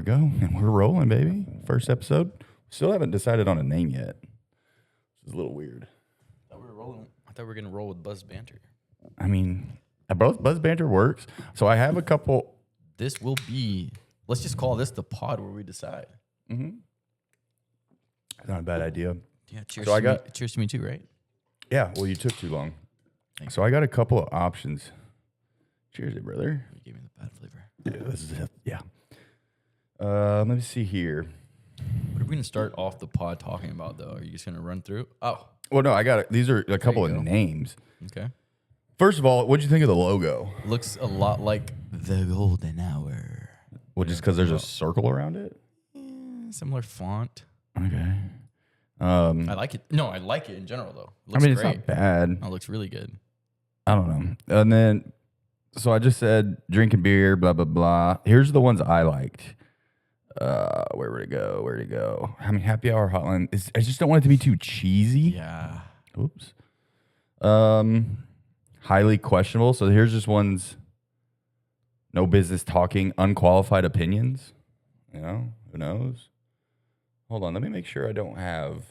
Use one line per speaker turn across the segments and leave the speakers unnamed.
we go. And we're rolling, baby. First episode. Still haven't decided on a name yet. Which is a little weird.
I thought we were going to roll with Buzz Banter.
I mean, both Buzz Banter works. So I have a couple.
This will be, let's just call this the pod where we decide.
Mm-hmm. Not a bad idea.
Yeah, cheers,
So
cheers to me too, right?
Yeah, well, you took too long.
Thanks.
So I got a couple of options. Cheers, brother.
You gave me the bad flavor.
Yeah, this is it. Yeah. Let me see here.
What are we going to start off the pod talking about, though? Are you just going to run through? Oh,
Well, no, I got it. These are a couple
you
of
go.
names.
okay.
First of all, what'd you think of the logo?
Looks a lot like the golden hour.
Well, just because there's a circle around it?
Similar font.
Okay.
I like it. No, I like it in general, though.
I
Looks
mean, it's
great.
not bad.
Oh, it looks really good.
I don't know. And then, so I just said drinking beer, blah, blah, blah. Here's the ones I liked. Where would it go? Where'd it go? I mean, happy hour hotline. I just don't want it to be too cheesy.
Yeah.
Oops. Highly questionable. So here's just ones. No business talking, unqualified opinions. You know, who knows? Hold on, let me make sure I don't have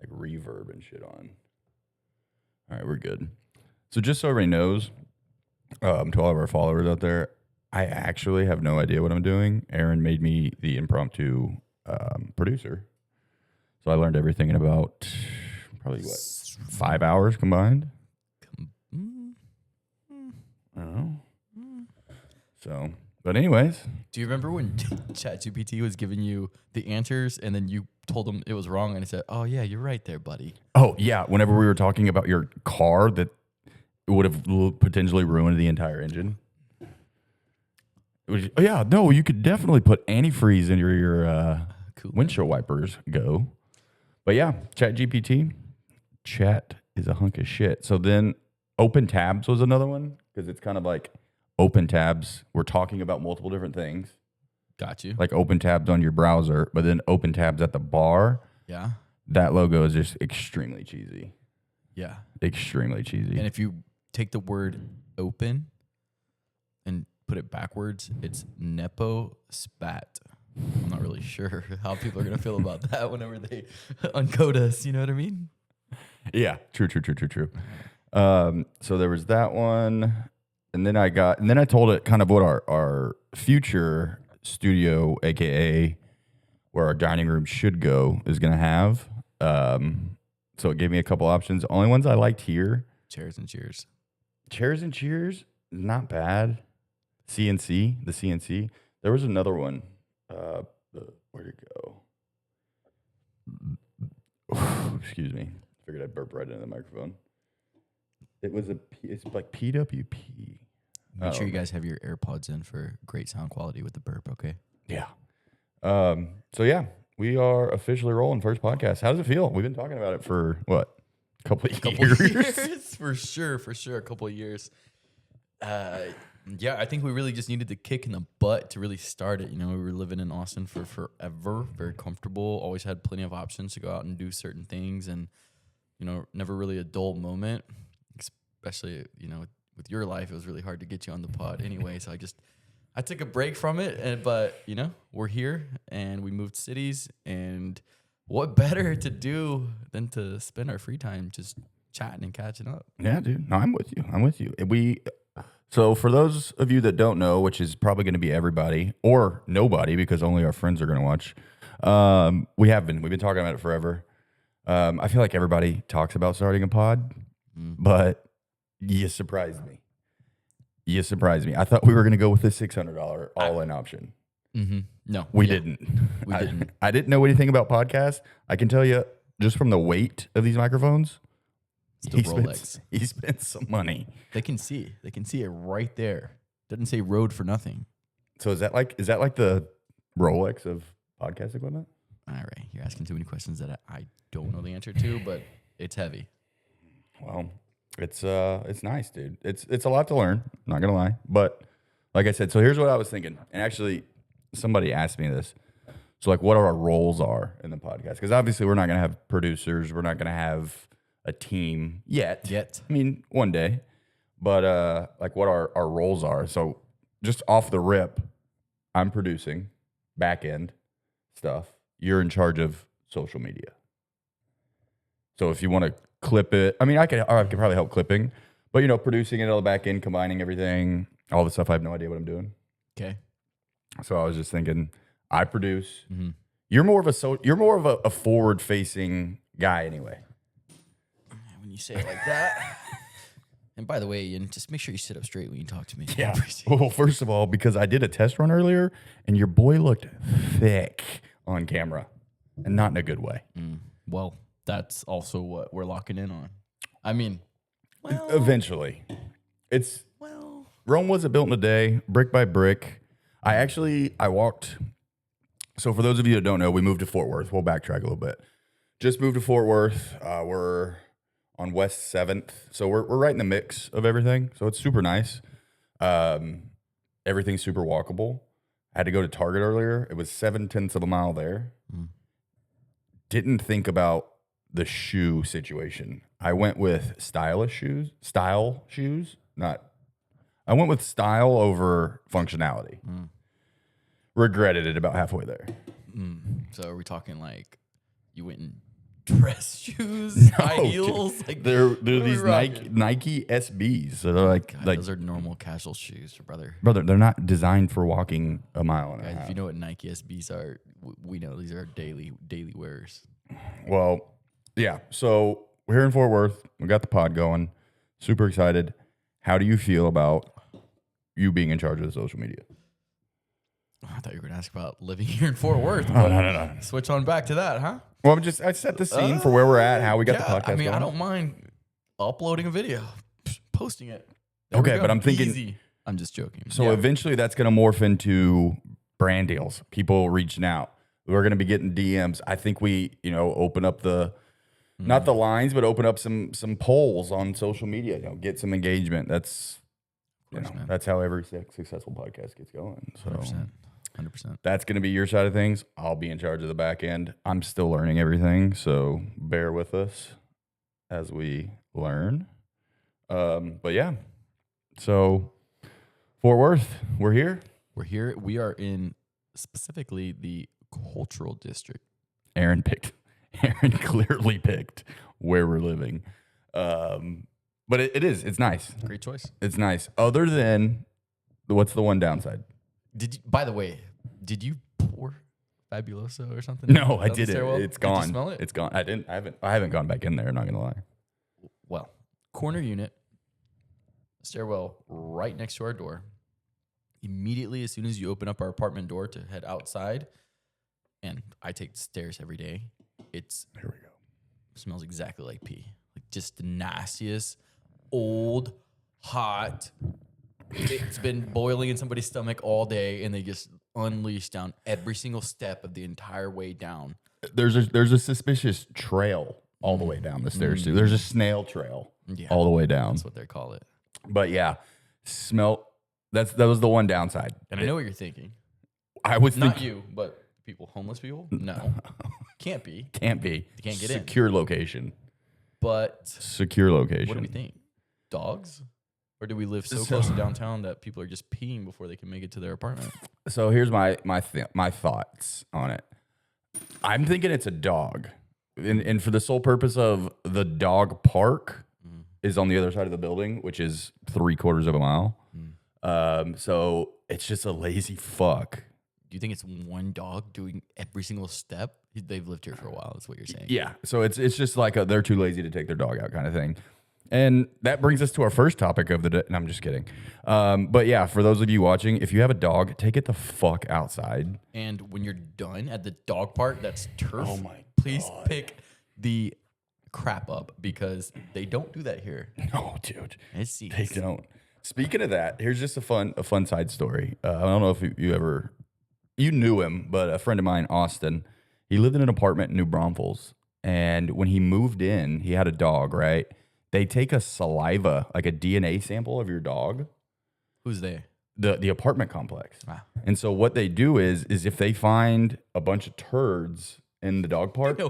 like reverb and shit on. All right, we're good. So just so everybody knows, to all of our followers out there, I actually have no idea what I'm doing. Aaron made me the impromptu producer. So I learned everything in about probably 5 hours combined. I don't know. So, but anyways.
Do you remember when ChatGPT was giving you the answers and then you told him it was wrong and he said, "Oh yeah, you're right there, buddy."
Oh yeah, whenever we were talking about your car that would have potentially ruined the entire engine. It was, oh yeah, no, you could definitely put antifreeze in your
Cool.
windshield wipers. Go, but yeah, ChatGPT. Chat is a hunk of shit. So then, Open Tabs was another one because it's kind of like open tabs. We're talking about multiple different things.
Got you.
Like open tabs on your browser, but then open tabs at the bar.
Yeah.
That logo is just extremely cheesy.
Yeah.
Extremely cheesy.
And if you take the word open and put it backwards, it's Nepo Spat. I'm not really sure how people are going to feel about that whenever they uncode us. You know what I mean?
Yeah, true. So there was that one. And then I told it kind of what our future studio, AKA where our dining room should go, is going to have. So it gave me a couple options. Only ones I liked here.
Chairs and cheers.
Chairs and cheers, not bad. The CNC. There was another one. Where'd it go? Excuse me. Figured I'd burp right into the microphone. It's like PWP.
Make sure you guys have your AirPods in for great sound quality with the burp, okay?
Yeah. So yeah, we are officially rolling first podcast. How does it feel? We've been talking about it for what? A couple of years?
For sure. A couple of years. Yeah, I think we really just needed the kick in the butt to really start it. You know, we were living in Austin for forever, very comfortable, always had plenty of options to go out and do certain things, and, you know, never really a dull moment, especially, you know, with your life. It was really hard to get you on the pod anyway, so I took a break from it, but, you know, we're here, and we moved cities, and what better to do than to spend our free time just chatting and catching up?
Yeah, dude. No, I'm with you. So for those of you that don't know, which is probably going to be everybody or nobody because only our friends are going to watch, we've been talking about it forever. I feel like everybody talks about starting a pod, but you surprised me. I thought we were going to go with the $600 all-in option.
Mm-hmm. No,
We didn't.
We didn't.
I didn't know anything about podcasts. I can tell you just from the weight of these microphones,
It's the Rolex.
he spent some money.
They can see it right there. Doesn't say road for nothing.
So is that like the Rolex of podcast equipment?
All right, you're asking too many questions that I don't know the answer to, but it's heavy.
Well, it's nice, dude. It's a lot to learn, not gonna lie. But like I said, so here's what I was thinking. And actually somebody asked me this. So like what our roles are in the podcast. Because obviously we're not gonna have producers, we're not gonna have a team yet. I mean, one day. But like what our roles are. So just off the rip, I'm producing. back end stuff. You're in charge of social media. So if you want to clip it, I mean, I could probably help clipping, but producing it on the back end, combining everything, all the stuff. I have no idea what I'm doing.
Okay.
So I was just thinking, I produce.
Mm-hmm.
You're more of a forward facing guy anyway.
When you say it like that. And by the way, Ian, just make sure you sit up straight when you talk to me.
Yeah. Well, first of all, because I did a test run earlier, and your boy looked thick on camera, and not in a good way.
Well, that's also what we're locking in on. I mean, well,
eventually, Rome wasn't built in a day, brick by brick. I walked. So for those of you that don't know, we moved to Fort Worth. We'll backtrack a little bit. Just moved to Fort Worth. We're on West 7th. So we're right in the mix of everything. So it's super nice. Everything's super walkable. I had to go to Target earlier. It was 0.7 of a mile there. Didn't think about the shoe situation. I went with style shoes. I went with style over functionality. Regretted it about halfway there.
So are we talking like you went in dress shoes, high heels? Like
they're these Nike SBs. So they're like
those are normal casual shoes, brother.
They're not designed for walking a mile and a half.
If you know what Nike SBs are, we know these are daily wears.
Well, yeah. So we're here in Fort Worth. We got the pod going. Super excited. How do you feel about you being in charge of the social media?
I thought you were going to ask about living here in Fort Worth.
No.
Switch on back to that, huh?
Well, I set the scene for where we're at, how we got the podcast
I mean,
going.
I don't mind uploading a video, posting it.
Okay, but I'm thinking...
Easy. I'm just joking.
So eventually that's going to morph into brand deals, people reaching out. We're going to be getting DMs. I think we, open up not the lines, but open up some polls on social media, get some engagement. That's, that's how every successful podcast gets going. So
100%.
That's going to be your side of things. I'll be in charge of the back end. I'm still learning everything, so bear with us as we learn. But yeah, so Fort Worth, we're here.
We're here. We are in specifically the cultural district.
Aaron clearly picked where we're living. But it's nice.
Great choice.
It's nice. Other than, what's the one downside?
By the way, did you pour Fabuloso or something?
No, I didn't. It's gone.
Did you smell it?
It's gone. I haven't gone back in there, I'm not gonna lie.
Well, corner unit, stairwell right next to our door. Immediately, as soon as you open up our apartment door to head outside, and I take the stairs every day,
Here we go.
Smells exactly like pee. Like just the nastiest, old, hot. It's been boiling in somebody's stomach all day, and they just unleash down every single step of the entire way down. There's
a suspicious trail all the way down the stairs too. There's a snail trail all the way down.
That's what they call it.
But yeah, smell. That was the one downside.
And I know what you're thinking.
I was
not you, but people, homeless people. No, can't be.
Can't be.
You can't get in.
Secure location.
But
secure location.
What do we think? Dogs? Or do we live so close to downtown that people are just peeing before they can make it to their apartment?
So here's my thoughts on it. I'm thinking it's a dog. And for the sole purpose of the dog park is on the other side of the building, which is 3/4 of a mile. So it's just a lazy fuck.
Do you think it's one dog doing every single step? They've lived here for a while. That's what you're saying.
Yeah. So it's just like they're too lazy to take their dog out kind of thing. And that brings us to our first topic of the day. And I'm just kidding. But yeah, for those of you watching, if you have a dog, take it the fuck outside.
And when you're done at the dog park, that's turf.
Oh my
Please pick the crap up because they don't do that here.
No, dude.
They
don't. Speaking of that, here's just a fun side story. I don't know if you knew him, but a friend of mine, Austin, he lived in an apartment in New Braunfels. And when he moved in, he had a dog, right? They take a saliva, like a DNA sample of your dog.
Who's they?
The apartment complex.
Wow.
And so what they do is if they find a bunch of turds in the dog park,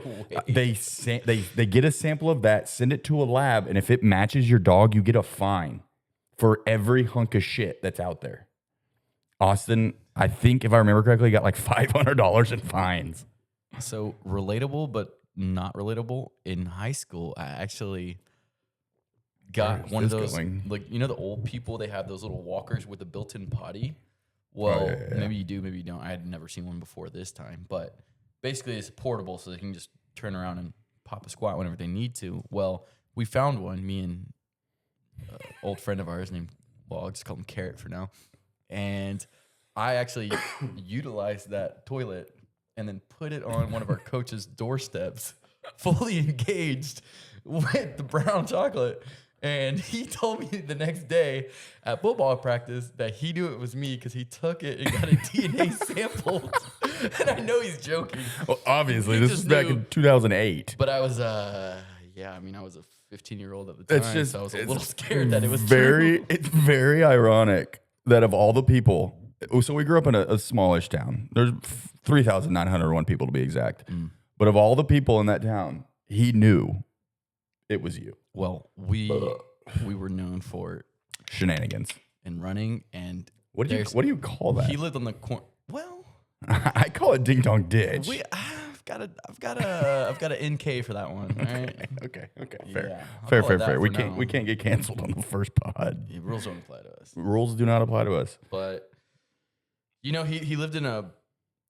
they get a sample of that, send it to a lab, and if it matches your dog, you get a fine for every hunk of shit that's out there. Austin I think if I remember correctly, got like $500 in fines.
So relatable, but not relatable. In high school, I actually got
Where's
one of
this
those,
going?
like, you know, the old people, they have those little walkers with a built-in potty. Well,
yeah.
maybe you do, maybe you don't. I had never seen one before this time, but basically it's portable, so they can just turn around and pop a squat whenever they need to. Well, we found one, me and an old friend of ours named, well, I'll just call him Carrot for now. And I actually utilized that toilet and then put it on one of our coach's doorsteps, fully engaged with the brown chocolate. And he told me the next day at football practice that he knew it was me because he took it and got a DNA sample. And I know he's joking.
Well, obviously,
He
this
just
was back
knew.
in 2008.
But I was, I was a 15-year-old at the time,
It's just,
so I was a
it's
little scared that it was
very,
true.
it's very ironic that of all the people, so we grew up in a smallish town. There's 3,901 people to be exact. But of all the people in that town, he knew it was you.
Well, we were known for
Shenanigans.
in running, and
What do you call that?
he lived on the corner. Well,
I call it ding dong ditch.
I've got an NK for that one. All right.
Okay, fair,
Yeah, I'll
fair,
call
fair,
it that
fair.
for
We
now.
can't get canceled on the first pod.
The rules don't apply to us.
Rules do not apply to us.
But you know, he lived in a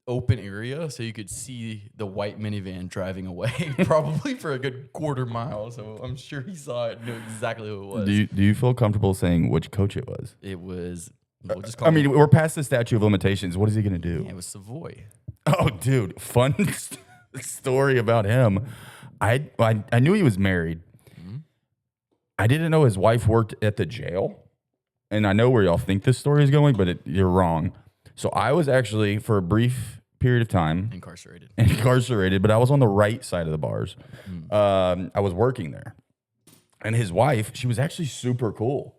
open area, so you could see the white minivan driving away, probably for a good quarter mile. So I'm sure he saw it, knew exactly who it was.
Do you feel comfortable saying which coach it was?
It was. We'll just call
I mean,
him,
we're past the statute of limitations. What is he gonna do?
it was Savoy.
Oh, dude, fun story about him. I knew he was married. I didn't know his wife worked at the jail. And I know where y'all think this story is going, but you're wrong. So I was actually, for a brief period of time, incarcerated, but I was on the right side of the bars. I was working there. And his wife, she was actually super cool.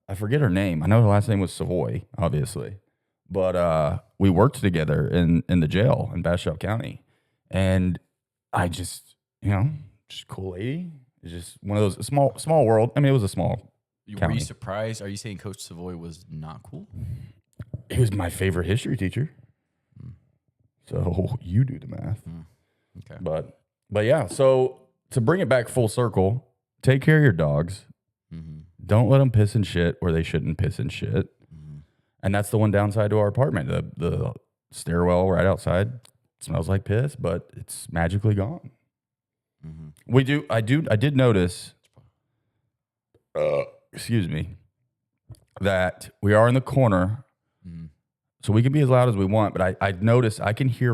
I forget her name. I know her last name was Savoy, obviously. But we worked together in the jail in Bastrop County. And I just, just cool lady. It's just one of those small world. I mean, it was a small
Were
county.
you surprised? Are you saying Coach Savoy was not cool?
He was my favorite history teacher. So you do the math.
Okay.
But yeah, so to bring it back full circle, take care of your dogs. Don't let them piss and shit where they shouldn't piss and shit. And that's the one downside to our apartment. The stairwell right outside smells like piss, but it's magically gone. I did notice, excuse me, that we are in the corner, so we can be as loud as we want, but I noticed I can hear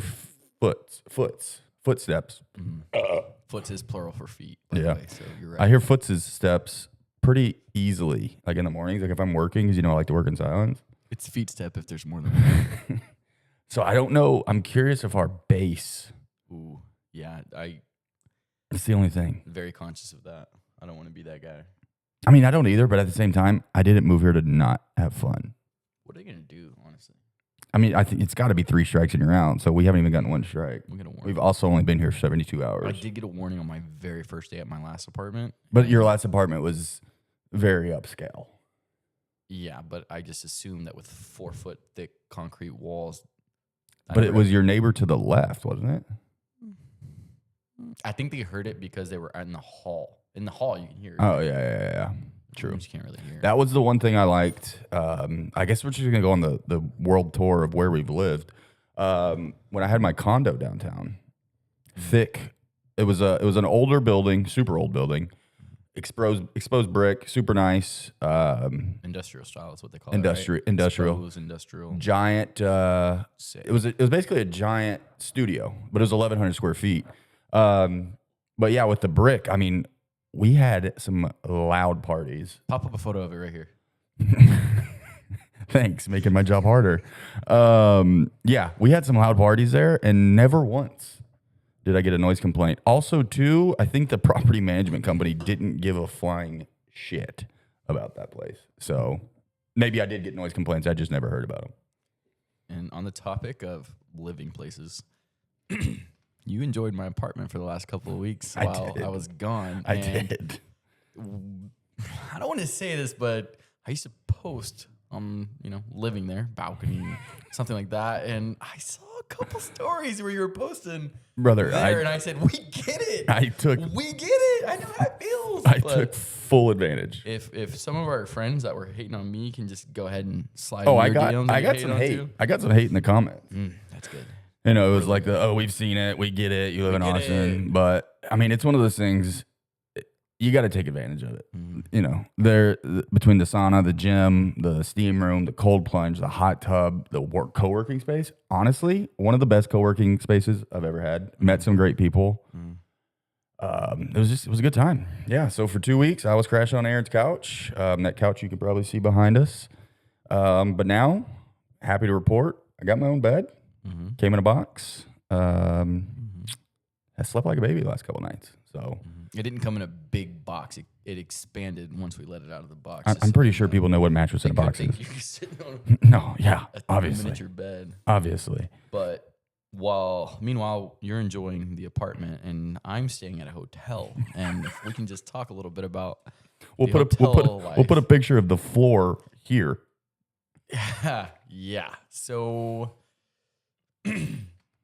footsteps.
Foots is plural for feet, by the way, so you're right.
I hear steps pretty easily, like in the mornings, like if I'm working, because I like to work in silence.
It's feet step if there's more than one.
So I don't know. I'm curious if our base.
Ooh, yeah,
It's the only thing.
very conscious of that. I don't want to be that guy.
I mean, I don't either, but at the same time, I didn't move here to not have fun.
What are they gonna do, honestly?
I mean, I think it's got to be 3 strikes and you're out. So we haven't even gotten 1 strike.
We get a warning.
We've also only been here 72 hours.
I did get a warning on my very first day at my last apartment.
But your last apartment was very upscale.
Yeah, but I just assumed that with 4-foot thick concrete walls.
But it was your neighbor to the left, wasn't it?
I think they heard it because they were in the hall. In the hall, you can hear it.
Oh, yeah. True.
You just can't really hear it.
That was the one thing I liked. I guess we're just going to go on the world tour of where we've lived. When I had my condo downtown, thick. It was an older building, super old building. Exposed brick, super nice.
Industrial style is what they call
Industrial.
it. Right? Exposed industrial.
Giant.
Sick.
It was basically a giant studio, but it was 1,100 square feet. But yeah, with the brick, I mean, we had some loud parties.
Pop up a photo of it right here.
Thanks, making my job harder. Yeah, we had some loud parties there, and never once did I get a noise complaint. Also, too, I think the property management company didn't give a flying shit about that place. So maybe I did get noise complaints. I just never heard about them.
And on the topic of living places, you enjoyed my apartment for the last couple of weeks while I was gone.
I did.
I don't want to say this, but I used to post living there, balcony, something like that. And I saw a couple stories where you were posting
Brother,
there, and I said, we get it. We get it. I know how it feels.
I took full advantage.
If some of our friends that were hating on me can just go ahead and slide
Oh,
in your DMs
I got some hate.
Too.
I got some hate in the comments.
That's good.
You know, it was like we've seen it, we get it, you live in Austin. But I mean, it's one of those things, you got to take advantage of it. You know, between the sauna, the gym, the steam room, the cold plunge, the hot tub, the co-working space, honestly, one of the best co-working spaces I've ever had. Met some great people. It was a good time. Yeah. So for 2 weeks, I was crashing on Aaron's couch. That couch you can probably see behind us. But now, happy to report, I got my own bed. Came in a box. I slept like a baby the last couple nights. So
it didn't come in a big box. It expanded once we let it out of the box.
I'm pretty sure people know what mattress in a box is.
You're sitting on
No, yeah,
a
obviously,
miniature bed.
Obviously.
But meanwhile, you're enjoying the apartment and I'm staying at a hotel. And if we can just talk a little bit about
we'll put a picture of the floor here.
Yeah. So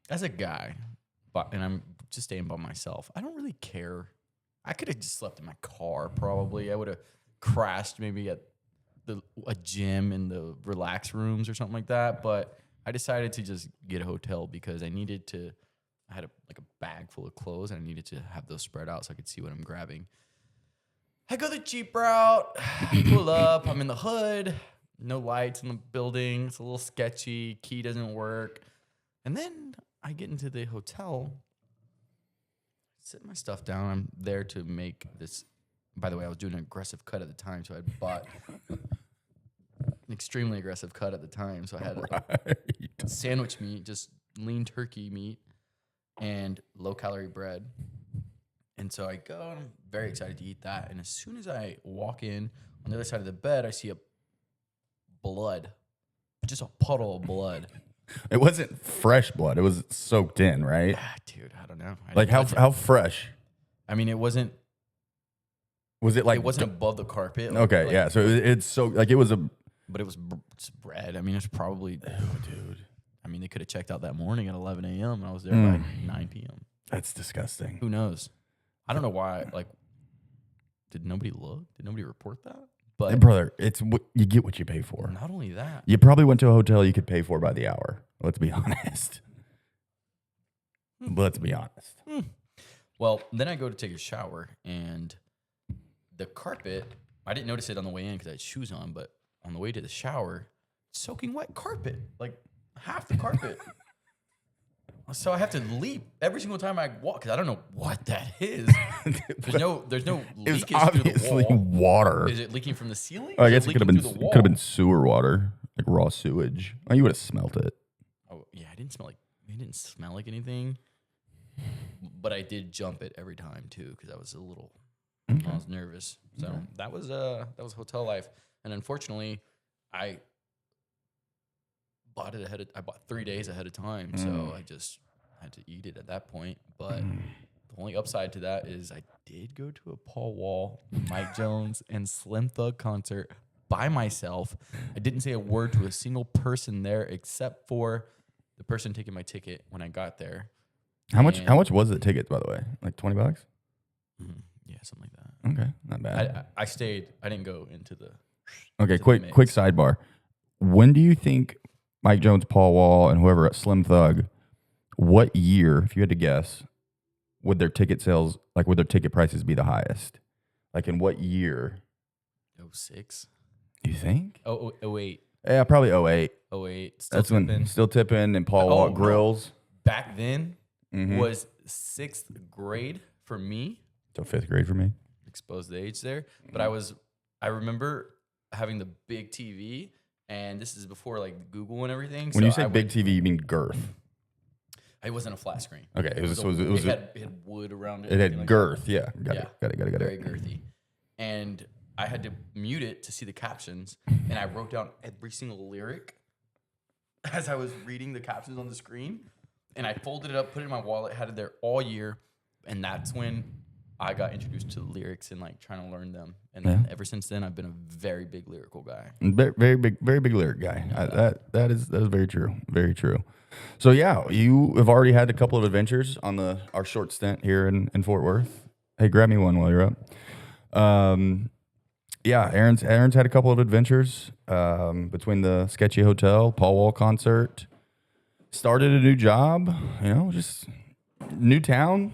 as a guy, and I'm just staying by myself, I don't really care. I could have just slept in my car probably. I would have crashed maybe at a gym in the relax rooms or something like that. But I decided to just get a hotel because I had a bag full of clothes and I needed to have those spread out so I could see what I'm grabbing. I go the cheap route, pull up, I'm in the hood, no lights in the building. It's a little sketchy. Key doesn't work. And then I get into the hotel, sit my stuff down. I'm there to make this. By the way, I was doing an aggressive cut at the time, so I bought an extremely aggressive cut at the time. So I had sandwich meat, just lean turkey meat, and low-calorie bread. And so I go, and I'm very excited to eat that. And as soon as I walk in, on the other side of the bed, I see just a puddle of blood.
It wasn't fresh blood. It was soaked in, right?
Dude, I don't know.
Like how fresh?
I mean, it wasn't.
Was it like?
It wasn't above the carpet.
Okay, yeah. So it's so like it was
But it was bread. I mean, it's probably.
Oh, dude.
I mean, they could have checked out that morning at 11 a.m. and I was there by 9 p.m.
That's disgusting.
Who knows? I don't know why. Like, did nobody look? Did nobody report that? But
hey, brother, you get what you pay for.
Not only that,
you probably went to a hotel you could pay for by the hour. Let's be honest. Let's be honest.
Well, then I go to take a shower, and the carpet, I didn't notice it on the way in because I had shoes on, but on the way to the shower, soaking wet carpet, like half the carpet. So I have to leap every single time I walk because I don't know what that is. There's no leakage
it's obviously
through the wall.
Water.
Is it leaking from the ceiling?
I guess it could have been sewer water, like raw sewage. Oh, you would have smelt it.
Oh yeah, it didn't smell like anything. But I did jump it every time too because I was I was nervous. So that was hotel life, and unfortunately, I bought it I bought 3 days ahead of time, so I just had to eat it at that point. But the only upside to that is I did go to a Paul Wall, Mike Jones, and Slim Thug concert by myself. I didn't say a word to a single person there except for the person taking my ticket when I got there.
How much was the ticket, by the way? Like $20?
Yeah, something like that.
Okay, not bad.
I stayed. I didn't go into the.
Okay, quick sidebar. When do you think Mike Jones, Paul Wall, and whoever at Slim Thug, what year, if you had to guess, would their ticket prices be the highest? Like in what year?
06.
You think?
08.
Yeah, probably 08.
08.
That's
tipping.
When still tipping and Paul Wall grills.
Back then was 6th grade for me.
So 5th grade for me.
Exposed the age there. But I remember having the big TV, and this is before like Google and everything.
When you say big TV, you mean girth.
It wasn't a flat screen.
Okay,
it had wood around it.
It had girth, yeah. Got it.
Very girthy. And I had to mute it to see the captions, and I wrote down every single lyric as I was reading the captions on the screen. And I folded it up, put it in my wallet, had it there all year, and that's when I got introduced to lyrics and like trying to learn them. And then ever since then, I've been a very big lyrical guy.
Very big lyric guy. That is very true. Very true. So yeah, you have already had a couple of adventures on our short stint here in Fort Worth. Hey, grab me one while you're up. Yeah, Aaron's had a couple of adventures between the Sketchy Hotel, Paul Wall concert, started a new job, just new town,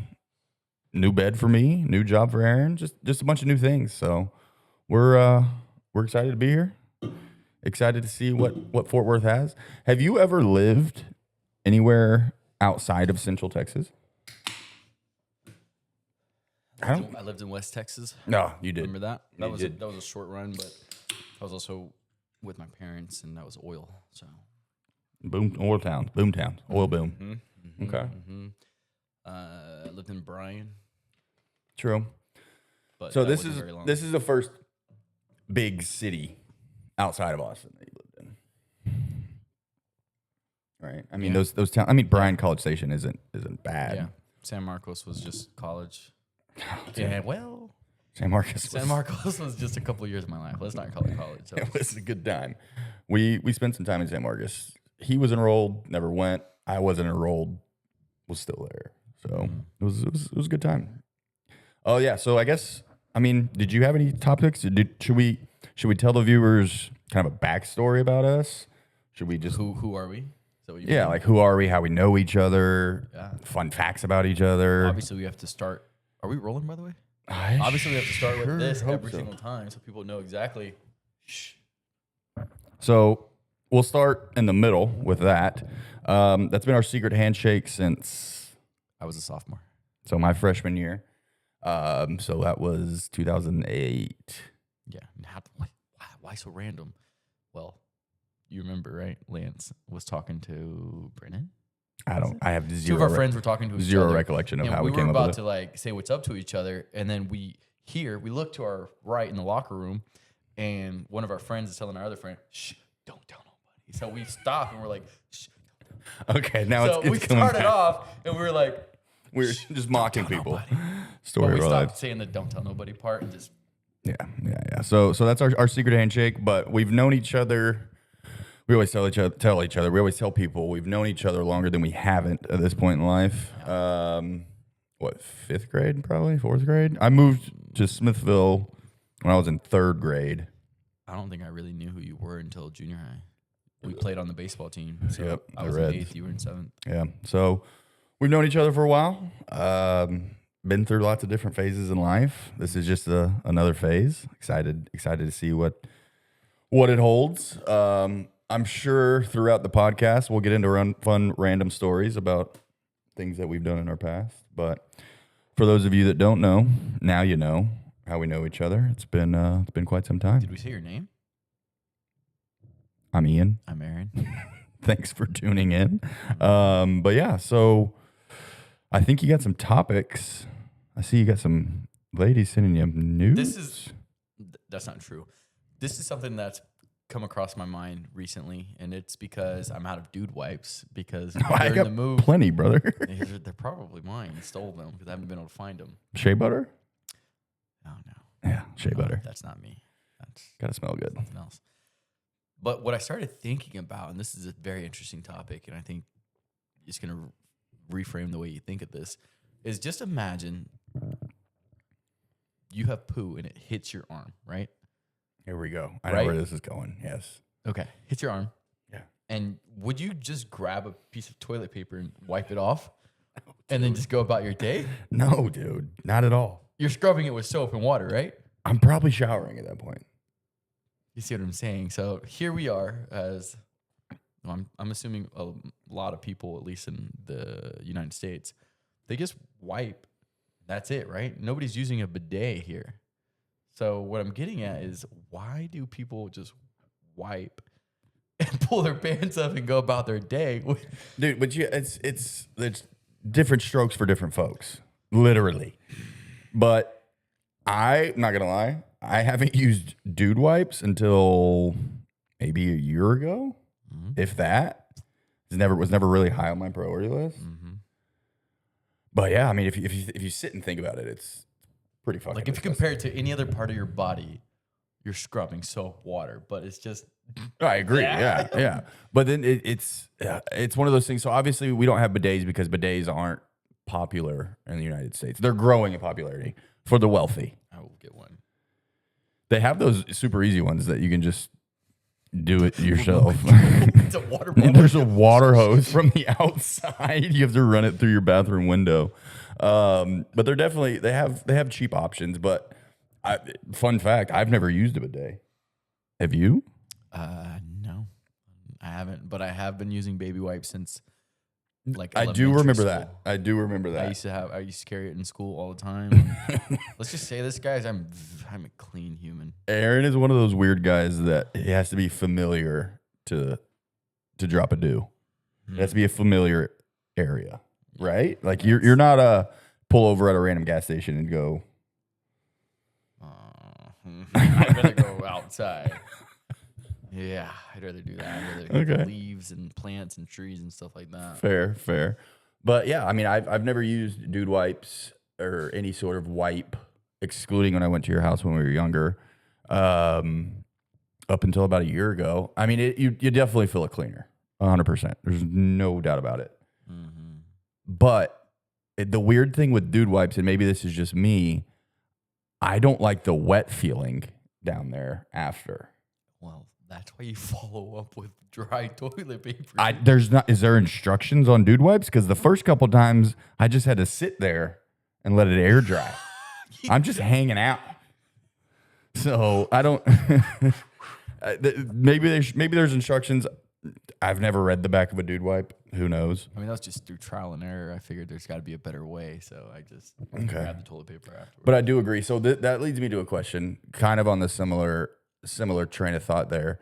new bed for me, new job for Aaron, just a bunch of new things. So we're excited to be here. Excited to see what Fort Worth has. Have you ever lived anywhere outside of Central Texas?
I lived in West Texas.
No, you did.
Remember that?
You did.
That was a short run, but I was also with my parents, and that was oil. So
Oil town, oil boom. Okay.
I lived in Bryan.
True.
But
So
that
this
wasn't very long.
is the first big city outside of Austin that you lived in, right? I mean those towns. I mean Bryan College Station isn't bad.
Yeah. San Marcos was just college. Yeah, well,
San Marcos
was just a couple of years of my life. Let's not call it college. So
it was a good time. We spent some time in San Marcos. He was enrolled, never went. I wasn't enrolled, was still there. So it was a good time. Oh yeah. So I guess did you have any topics? Should we tell the viewers kind of a backstory about us? Should we just
who are we? Is that what you
yeah,
mean?
like who are we? How we know each other?
Yeah.
Fun facts about each other.
Obviously, we have to start. Are we rolling, by the way? Obviously, we have to start with this every single time so people know exactly. Shh.
So we'll start in the middle with that. That's been our secret handshake since
I was a sophomore.
So my freshman year. So that was 2008.
Yeah. Why so random? Well, you remember, right? Lance was talking to Brennan.
I have zero.
Two of our friends were talking to each
zero
other.
recollection of how we
were
came up
about
with
to like say what's up to each other, and then we look to our right in the locker room, and one of our friends is telling our other friend, "Shh, don't tell nobody." So we stop and we're like, "Shh."
it. Okay, now
So
it's
we
coming
started
back.
off, and we were like,
We're just mocking
tell
people.
nobody.
Story
but we
of our
stopped
life.
saying the "don't tell nobody" part and just
Yeah. So that's our secret handshake. But we've known each other. We always tell each other. We always tell people we've known each other longer than we haven't at this point in life. Fifth grade, probably fourth grade. I moved to Smithville when I was in third grade.
I don't think I really knew who you were until junior high. We played on the baseball team. So
Yep,
I
the
was in
Reds.
8th, you were in 7th.
Yeah. So we've known each other for a while. Been through lots of different phases in life. This is just another phase. Excited to see what it holds. I'm sure throughout the podcast we'll get into fun random stories about things that we've done in our past. But for those of you that don't know, now you know how we know each other. It's been quite some time.
Did we say your name?
I'm Ian.
I'm Aaron.
Thanks for tuning in. But yeah, so I think you got some topics. I see you got some ladies sending you news.
That's not true. This is something that's come across my mind recently, and it's because I'm out of dude wipes because
I
during
got
the move,
plenty, brother.
they're probably mine. Stole them because I haven't been able to find them.
Shea butter?
Oh no,
Yeah, shea butter.
That's not me. That's
Gotta smell good.
something else. But what I started thinking about, and this is a very interesting topic, and I think it's going to reframe the way you think of this, is just imagine you have poo and it hits your arm, right?
Here we go. I know
Right?
where this is going. Yes.
Okay, hits your arm.
Yeah.
And would you just grab a piece of toilet paper and wipe it off and then just go about your day?
No, dude. Not at all.
You're scrubbing it with soap and water, right?
I'm probably showering at that point.
You see what I'm saying? So here we are as I'm assuming a lot of people, at least in the United States, they just wipe. That's it, right? Nobody's using a bidet here. So what I'm getting at is why do people just wipe and pull their pants up and go about their day?
Dude, but it's different strokes for different folks. Literally. But I'm not gonna lie, I haven't used dude wipes until maybe a year ago. If that. It was never really high on my priority list. But yeah, I mean, if you sit and think about it, it's pretty fucking
Like if you
disgusting.
compare it to any other part of your body, you're scrubbing soap, water, but it's just
I agree. Yeah. But then it's one of those things. So obviously we don't have bidets because bidets aren't popular in the United States. They're growing in popularity for the wealthy.
I will get one.
They have those super easy ones that you can just do it yourself.
It's a water
And
bottle.
there's a water hose from the outside. You have to run it through your bathroom window. But they're definitely they have cheap options. But fun fact, I've never used a bidet. Have you?
No, I haven't. But I have been using baby wipes since like
I do
elementary
remember
school.
that. I do remember
I
that.
used to carry it in school all the time. Let's just say this, guys. I'm a clean human.
Aaron is one of those weird guys that it has to be familiar to drop a do. It has to be a familiar area, right? Like you're not a pull over at a random gas station and go.
I'd rather go outside. Yeah, I'd rather do that. I'd rather
Okay.
leaves and plants and trees and stuff like that.
Fair. But yeah, I mean, I've never used dude wipes or any sort of wipe, excluding when I went to your house when we were younger, up until about a year ago. I mean, you definitely feel it cleaner, 100%. There's no doubt about it.
Mm-hmm.
But the weird thing with dude wipes, and maybe this is just me, I don't like the wet feeling down there after.
Well, that's why you follow up with dry toilet paper.
Is there instructions on dude wipes? Because the first couple times I just had to sit there and let it air dry. I'm just hanging out. So I don't. Maybe there's instructions. I've never read the back of a dude wipe. Who knows?
I mean, that's just through trial and error. I figured there's got to be a better way, so I just grabbed the toilet paper afterwards.
But I do agree. So that leads me to a question, kind of on the similar train of thought there.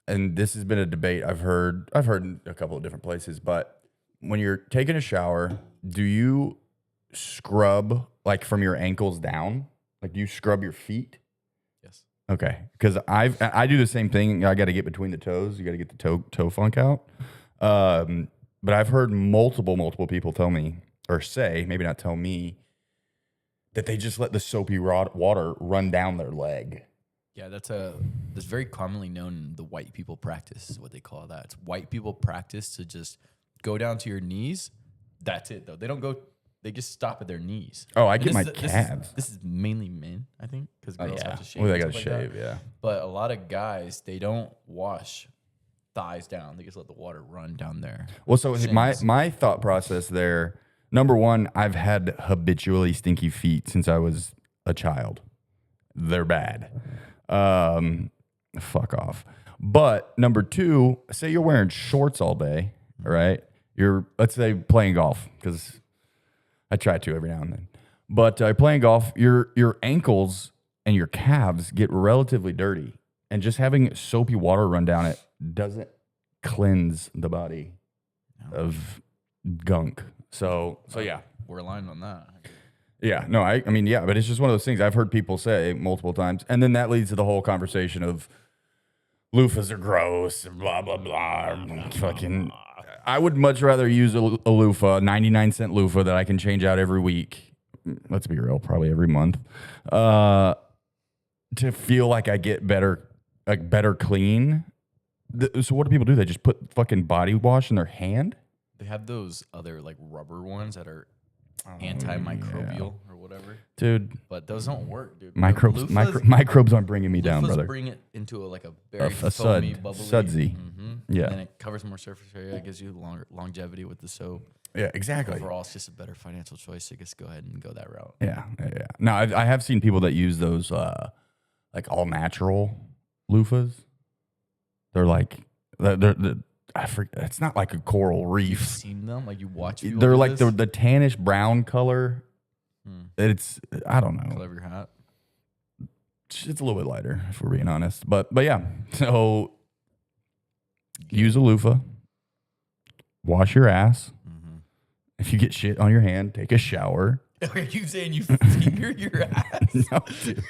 And this has been a debate I've heard in a couple of different places. But when you're taking a shower, do you scrub like from your ankles down? Like, do you scrub your feet?
Yes.
Okay, because I do the same thing. I got to get between the toes. You got to get the toe funk out. But I've heard multiple people tell me or say, maybe not tell me, that they just let the soapy water run down their leg.
Yeah, that's very commonly known in the white people practice is what they call that. It's white people practice to just go down to your knees. That's it though. They don't go. They just stop at their knees.
Oh, I
And
get my
this
calves.
This is mainly men, I think, because girls have to shave.
Well, they
and
got to
stuff like that.
shave, yeah.
But a lot of guys, they don't wash thighs down. They just let the water run down there.
Well, so
Shins.
my thought process there, number one, I've had habitually stinky feet since I was a child. They're bad. Fuck off. But number two, say you're wearing shorts all day, right? Let's say playing golf, because I try to every now and then. But playing golf, your ankles and your calves get relatively dirty. And just having soapy water run down it doesn't cleanse the body of gunk. So yeah.
We're aligned on that.
Yeah, no, I mean, yeah, but it's just one of those things I've heard people say multiple times. And then that leads to the whole conversation of loofahs are gross, blah, blah, blah. Fucking, I would much rather use a loofah, 99-cent loofah that I can change out every week. Let's be real, probably every month. To feel like I get better clean. So what do people do? They just put fucking body wash in their hand?
They have those other like rubber ones that are antimicrobial or whatever.
Dude,
But those don't work, dude.
microbes aren't bringing me down,
Loofahs
brother.
bring it into a very
A
foamy,
sud,
bubbly.
sudsy. Yeah.
And then it covers more surface area. It gives you longer longevity with the soap.
Yeah, exactly.
Overall, it's just a better financial choice. So just go ahead and go that route.
Yeah. No, I have seen people that use those like all natural loofahs. They're like I forget. It's not like a coral
You've
reef.
seen them? Like you watch people
They're
do
like
this?
the tannish brown color. It's I don't know.
Color of your hat.
It's a little bit lighter if we're being honest. But yeah. So use a loofah. Wash your ass. If you get shit on your hand, take a shower.
Are you saying you finger your ass?
No, dude.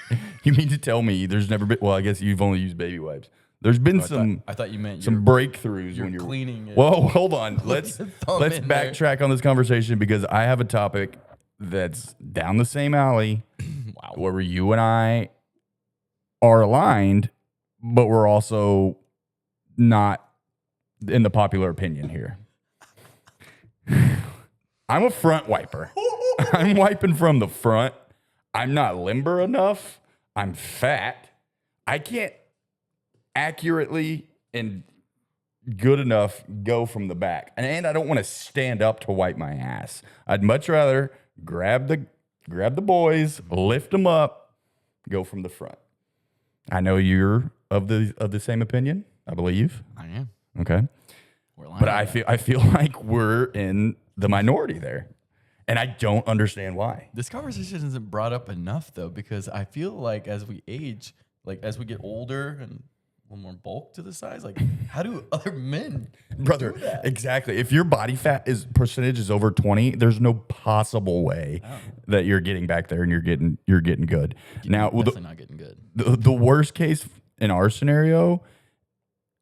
You mean to tell me there's never been? Well, I guess you've only used baby wipes. There's been
I thought you meant
some breakthroughs
you're
when you're
cleaning it.
Whoa, hold on. Let's
your thumb in there.
backtrack on this conversation because I have a topic that's down the same alley
Wow.
where you and I are aligned, but we're also not in the popular opinion here. I'm a front wiper. I'm wiping from the front. I'm not limber enough. I'm fat. I can't accurately and good enough go from the back. And I don't want to stand up to wipe my ass. I'd much rather grab the boys, lift them up, go from the front. I know you're of the same opinion, I believe.
I am.
Okay. But I feel like we're in the minority there. And I don't understand why.
This conversation isn't brought up enough though, because I feel like as we age, like as we get older and a little more bulk to the size, like how do other men
Brother,
do that?
exactly. If your body fat percentage is over 20, there's no possible way that you're getting back there and you're getting good. Now,
Definitely not getting good.
the worst case in our scenario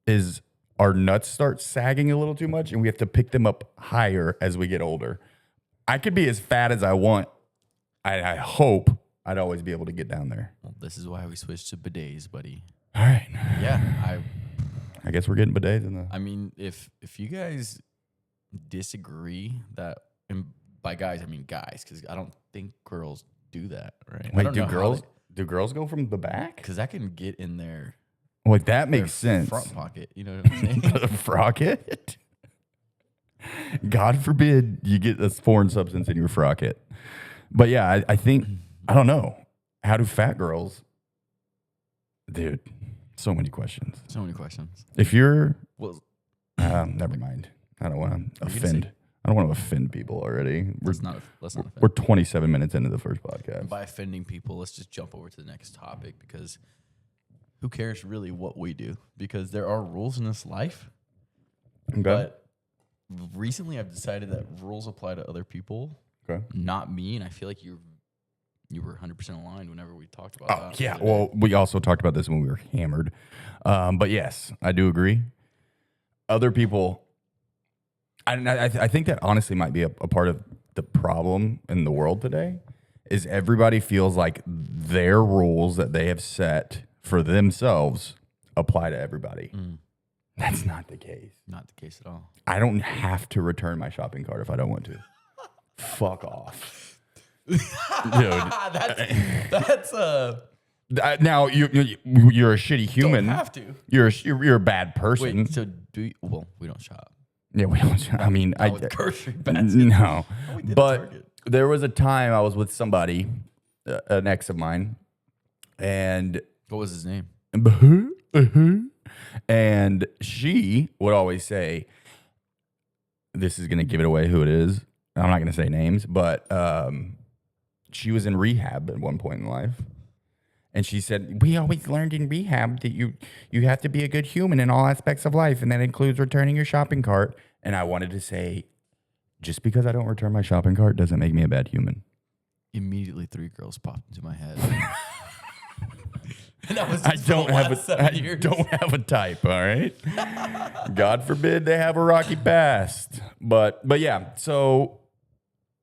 is our nuts start sagging a little too much and we have to pick them up higher as we get older. I could be as fat as I want. I hope I'd always be able to get down there.
Well, this is why we switched to bidets, buddy.
All right.
Yeah,
I guess we're getting bidets in the...
I mean, if you guys disagree that, and by guys I mean guys, because I don't think girls do that, right?
Wait, do girls go from the back?
Because that can get in their
Like that makes sense.
front pocket. You know what I'm saying?
Frocket? God forbid you get this foreign substance in your frocket. But yeah, I think, I don't know. How do fat girls... Dude, so many questions.
So many questions.
If you're...
Well,
never mind. I don't want to offend. I don't want to offend people already.
let's not offend.
We're 27 minutes into the first podcast.
By offending people, let's just jump over to the next topic, because who cares really what we do? Because there are rules in this life.
Okay.
But recently I've decided that rules apply to other people,
Okay.
not me. And I feel like you were 100% aligned whenever we talked about
Oh,
that.
yeah. Well, we also talked about this when we were hammered. But yes, I do agree. Other people, I think that honestly might be a part of the problem in the world today, is everybody feels like their rules that they have set for themselves apply to everybody. That's not the case.
Not the case at all.
I don't have to return my shopping cart if I don't want to. Fuck off. Dude.
That's
Now you're a shitty human.
don't have to.
You're a bad person.
Wait, so well, we don't shop.
Yeah, we don't. I mean,
Not with grocery baskets.
no.
We did at
But
Target.
there was a time I was with somebody, an ex of mine, and
What was his name?
and she would always say, "This is going to give it away who it is." I'm not going to say names, but she was in rehab at one point in life. And she said, "We always learned in rehab that you have to be a good human in all aspects of life, and that includes returning your shopping cart." And I wanted to say, just because I don't return my shopping cart doesn't make me a bad human.
Immediately, 3 girls popped into my head. And that was
I
just for
don't
the
have
last
a
7 years.
don't have a type, all right? God forbid they have a rocky past. But yeah, so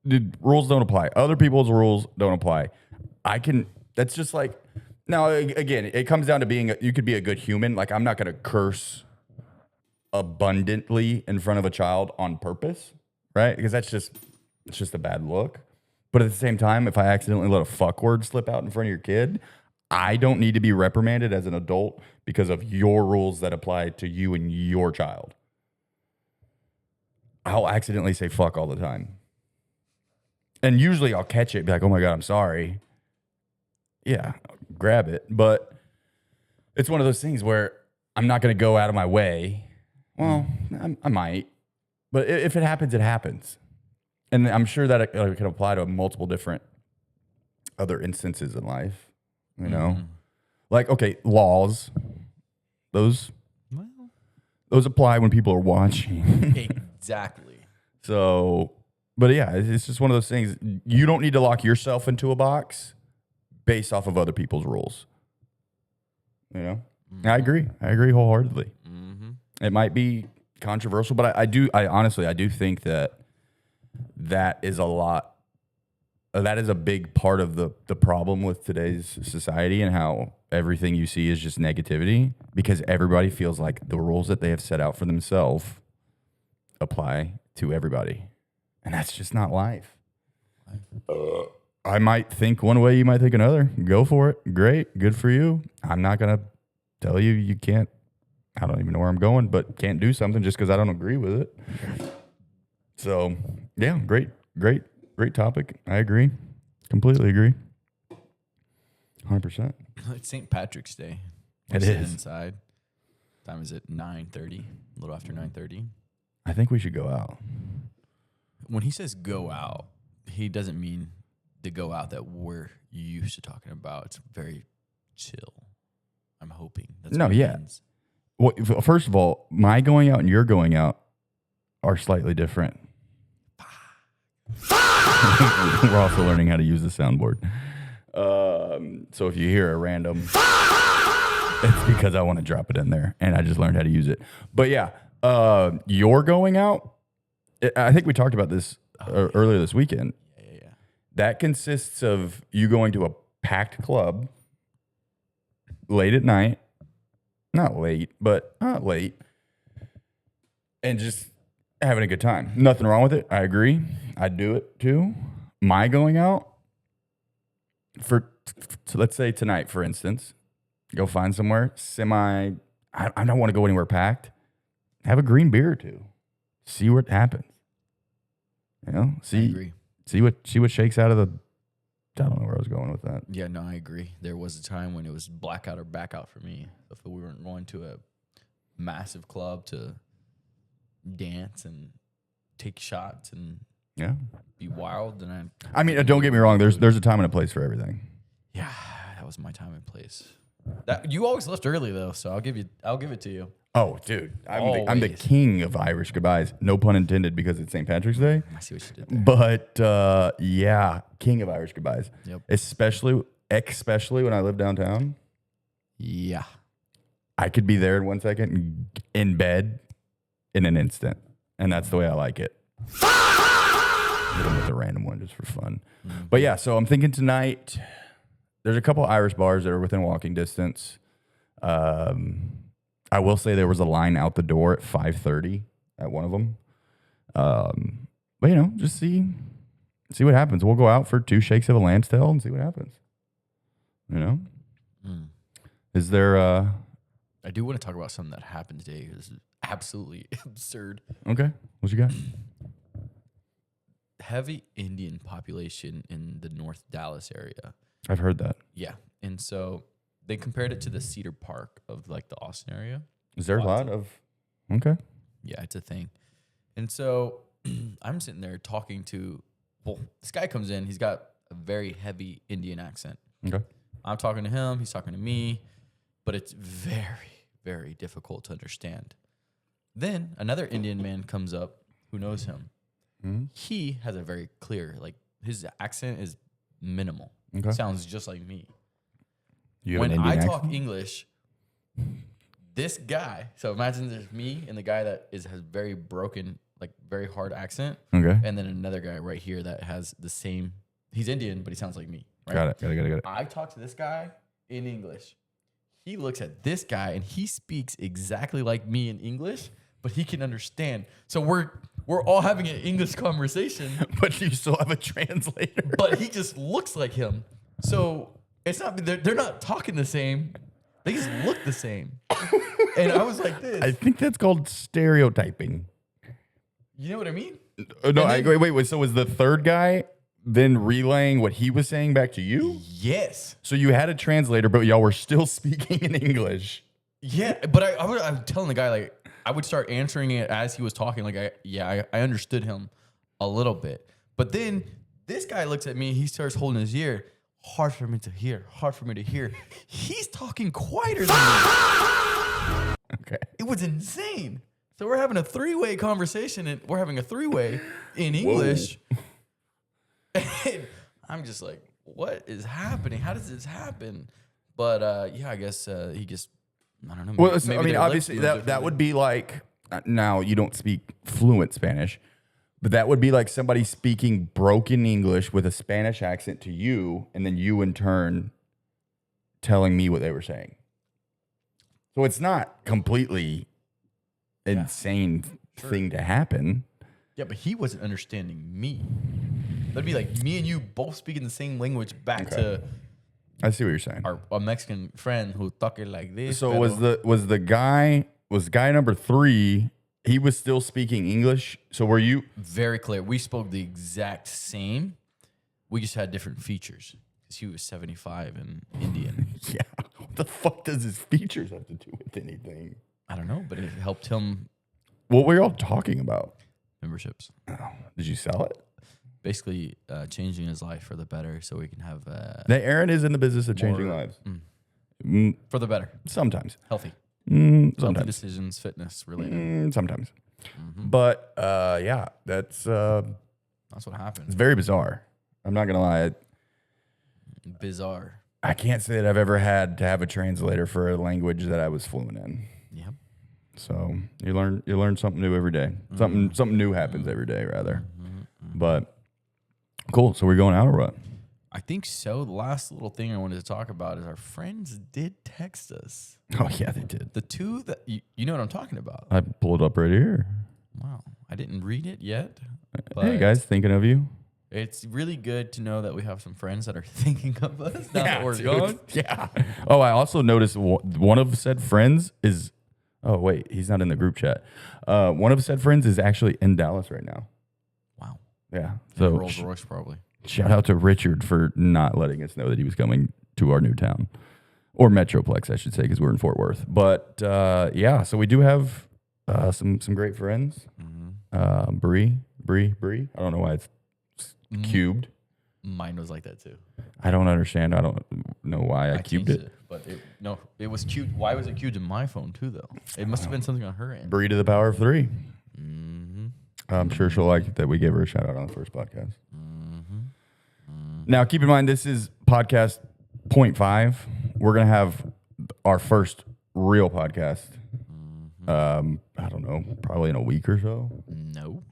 the rules don't apply. Other people's rules don't apply. That's just like, now again, it comes down to you could be a good human. Like, I'm not going to curse abundantly in front of a child on purpose, right? Because it's just a bad look. But at the same time, if I accidentally let a fuck word slip out in front of your kid, I don't need to be reprimanded as an adult because of your rules that apply to you and your child. I'll accidentally say fuck all the time. And usually I'll catch it, be like, "Oh my God, I'm sorry." Yeah, grab it. But it's one of those things where I'm not going to go out of my way. Well, I might. But if it happens, it happens. And I'm sure that it can apply to multiple different other instances in life. You know? Like, okay, laws. Those apply when people are watching.
Exactly.
So, but yeah, it's just one of those things. You don't need to lock yourself into a box based off of other people's rules. You know? I agree wholeheartedly. It might be controversial, but I honestly do think that is a lot that is a big part of the problem with today's society and how everything you see is just negativity because everybody feels like the rules that they have set out for themselves apply to everybody. And that's just not life. I might think one way, you might think another. Go for it. Great. Good for you. I'm not going to tell you you can't. I don't even know where I'm going, but can't do something just because I don't agree with it. So, yeah, great topic. I agree. Completely agree. 100%.
It's St. Patrick's Day.
It
We're sitting
is.
inside. Time is it 9:30? A little after 9:30.
I think we should go out.
When he says go out, he doesn't mean the go out that we're used to talking about. It's very chill. I'm hoping. That's
No,
what it
yeah.
means.
Well, first of all, my going out and your going out are slightly different. We're also learning how to use the soundboard. So if you hear a random, it's because I want to drop it in there, and I just learned how to use it. But yeah, you're going out. I think we talked about this earlier this weekend.
Yeah.
That consists of you going to a packed club late at night. Not late, but not late. And just having a good time. Nothing wrong with it. I agree. I'd do it too. My going out so let's say tonight, for instance, go find somewhere I don't want to go anywhere packed. Have a green beer or two. See what happens. You know,
I agree.
see what shakes out of the. I don't know where I was going with that.
Yeah, no, I agree. There was a time when it was blackout or back out for me. If we weren't going to a massive club to dance and take shots and
Yeah.
be wild, then
I mean, don't get me wrong. There's a time and a place for everything.
yeah, that was my time and place. That you always left early though, so I'll give it to you.
Oh, dude, I'm the
Always.
king of Irish goodbyes. No pun intended, because it's St. Patrick's Day.
I see what you did there.
But yeah, king of Irish goodbyes.
Yep.
Especially when I live downtown.
Yeah.
I could be there in 1 second, in bed in an instant, and that's the way I like it. Hit 'em with a random one just for fun. But yeah, so I'm thinking tonight. There's a couple Irish bars that are within walking distance. I will say there was a line out the door at 5:30 at one of them. But you know, just see what happens. We'll go out for 2 shakes of a lamb's tail and see what happens. You know, is there?
I do want to talk about something that happened today. This is absolutely absurd.
Okay, what you got?
Heavy Indian population in the North Dallas area.
I've heard that.
Yeah. And so they compared it to the Cedar Park of like the Austin area.
Is there a lot of? Okay.
Yeah, it's a thing. And so I'm sitting there talking to, this guy comes in. He's got a very heavy Indian accent.
Okay.
I'm talking to him. He's talking to me. But it's very, very difficult to understand. Then another Indian man comes up who knows him.
Mm-hmm.
He has a very clear, like his accent is minimal.
Okay.
Sounds just like me.
You have
When
an Indian
I
accent?
talk English, this guy, so imagine there's me and the guy that has very broken, like very hard accent.
Okay.
And then another guy right here that has the same, he's Indian, but he sounds like me. Right?
Got it.
I talk to this guy in English. He looks at this guy and he speaks exactly like me in English, but he can understand. So we're all having an English conversation,
But you still have a translator.
but he just looks like him. So it's not, they're not talking the same. They just look the same. And I was like this.
I think that's called stereotyping.
You know what I mean?
No,
And then-
wait. So was the third guy then relaying what he was saying back to you?
Yes.
So you had a translator, but y'all were still speaking in English.
Yeah. But I'm telling the guy, like, I would start answering it as he was talking. Like, I understood him a little bit. But then this guy looks at me. He starts holding his ear. Hard for me to hear. He's talking quieter than me.
Okay.
It was insane. So we're having a 3-way conversation, and we're having a 3-way in English. And I'm just like, what is happening? How does this happen? But yeah, I guess he just, I don't know.
Well, I
maybe
mean,
their lips
obviously
move
that
differently.
would be like, now you don't speak fluent Spanish, But that would be like somebody speaking broken English with a Spanish accent to you, and then you in turn telling me what they were saying. So it's not completely insane thing to happen.
Yeah, but he wasn't understanding me. That'd be like me and you both speaking the same language back to
I see what you're saying.
our Mexican friend who talking like this.
So was guy number 3? He was still speaking English. So were you?
very clear? We spoke the exact same. We just had different features because he was 75 and Indian.
Yeah. What the fuck does his features have to do with anything?
I don't know, but it helped him
What were y'all talking about?
memberships.
Oh, did you sell it?
Basically, changing his life for the better, so we can have
Aaron is in the business of changing
more-
lives.
for the better,
Sometimes.
healthy
Sometimes.
decisions, fitness related.
Sometimes. But yeah, that's
That's what happened.
it's very bizarre. I'm not gonna lie.
Bizarre.
I can't say that I've ever had to have a translator for a language that I was fluent in.
Yep.
So you learn something new every day. Something new happens every day, rather. But cool. So we're going out or what?
I think so. The last little thing I wanted to talk about is our friends did text us.
Oh yeah, they did.
The two that you know what I'm talking about.
I pulled it up right here.
Wow. I didn't read it yet. But
Hey guys, thinking of you.
It's really good to know that we have some friends that are thinking of us now that we're
dude.
gone.
Yeah. Oh, I also noticed one of said friends is. Oh wait, he's not in the group chat. One of said friends is actually in Dallas right now.
Wow.
Yeah.
So
So
Rolls Royce probably.
shout out to Richard for not letting us know that he was coming to our new town, or Metroplex, I should say, because we're in Fort Worth. But yeah, so we do have some great friends. Bree. I don't know why it's cubed.
Mine was like that too.
I don't understand. I don't know why I cubed
changed
it.
But it was cute. Why was it cubed in my phone too, though? It must have been something on her end.
Bree to the power of 3. I'm sure she'll like that we gave her a shout out on the first podcast. Now, keep in mind, this is podcast 0.5. We're going to have our first real podcast. I don't know, probably in a week or so.
No.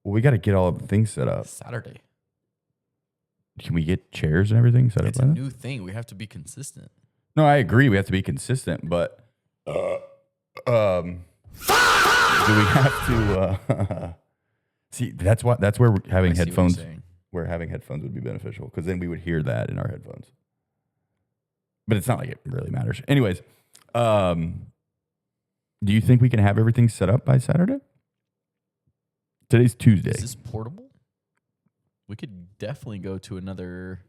Well, we got to get all of the things set up.
Saturday.
Can we get chairs and everything set
It's
up?
a
by then?
new thing. We have to be consistent.
No, I agree. We have to be consistent, but do we have to see? That's where having
I see what you're
headphones.
saying.
Where having headphones would be beneficial, because then we would hear that in our headphones. But it's not like it really matters. Anyways, do you think we can have everything set up by Saturday? Today's Tuesday.
Is this portable? We could definitely go to another.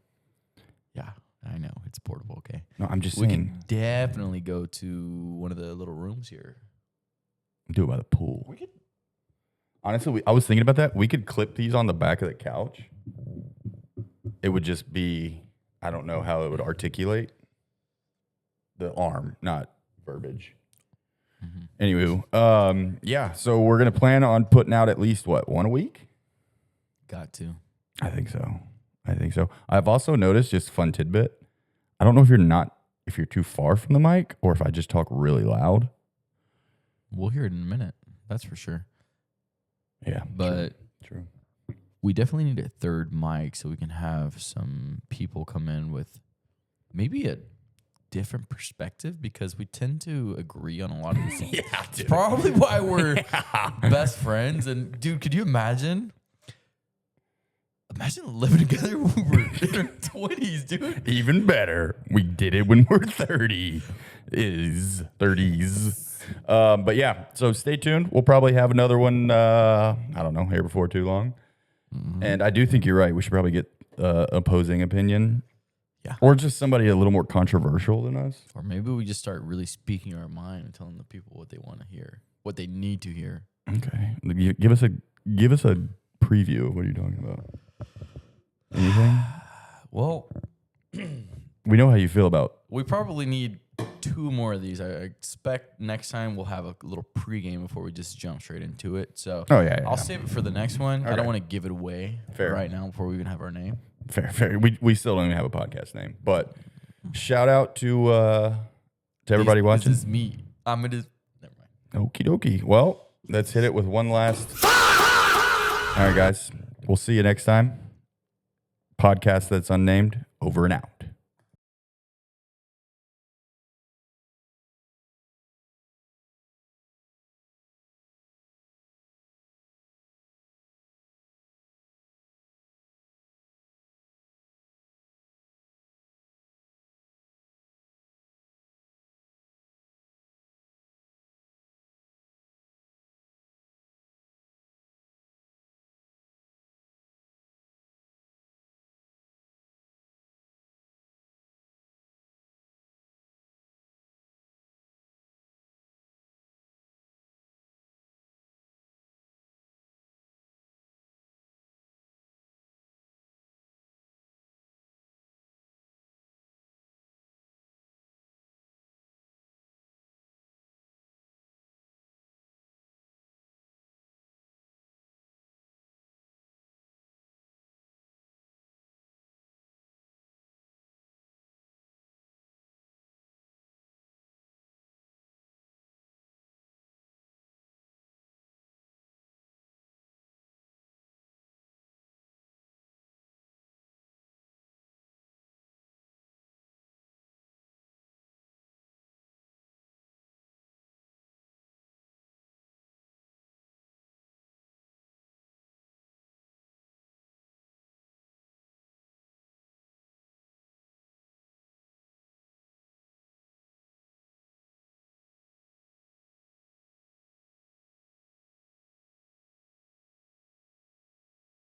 Yeah, I know it's portable. Okay.
No, I'm just
We
saying.
could definitely go to one of the little rooms here.
Do it by the pool.
We could.
Honestly, I was thinking about that. We could clip these on the back of the couch. It would just be, I don't know how it would articulate the arm, not verbiage. Anywho, yeah, so we're going to plan on putting out at least, one a week?
Got to.
I think so. I've also noticed, just fun tidbit, I don't know if you're too far from the mic or if I just talk really loud.
We'll hear it in a minute. That's for sure.
Yeah.
But
True.
we definitely need a third mic so we can have some people come in with maybe a different perspective, because we tend to agree on a lot of these things.
Yeah,
It's probably why we're best friends. And dude, could you imagine? Imagine living together when we're in our 20s, dude.
Even better, we did it when we're 30s. But yeah, so stay tuned. We'll probably have another one, I don't know, here before too long. And I do think you're right. We should probably get opposing opinion.
Yeah.
Or just somebody a little more controversial than us.
Or maybe we just start really speaking our mind and telling the people what they want to hear, what they need to hear.
Okay. Give us a preview. What are you talking about? Anything?
Well,
We know how you feel about.
we probably need 2 more of these. I expect next time we'll have a little pregame before we just jump straight into it. So
Oh, yeah.
I'll save it for the next one. I
Okay.
don't want to give it away
Fair.
right now before we even have our name.
Fair. We still don't even have a podcast name. But shout out to everybody watching.
This is me. I'm gonna. Never mind.
Okie dokie. Well, let's hit it with one last. All right, guys. We'll see you next time. Podcast that's unnamed, over and out.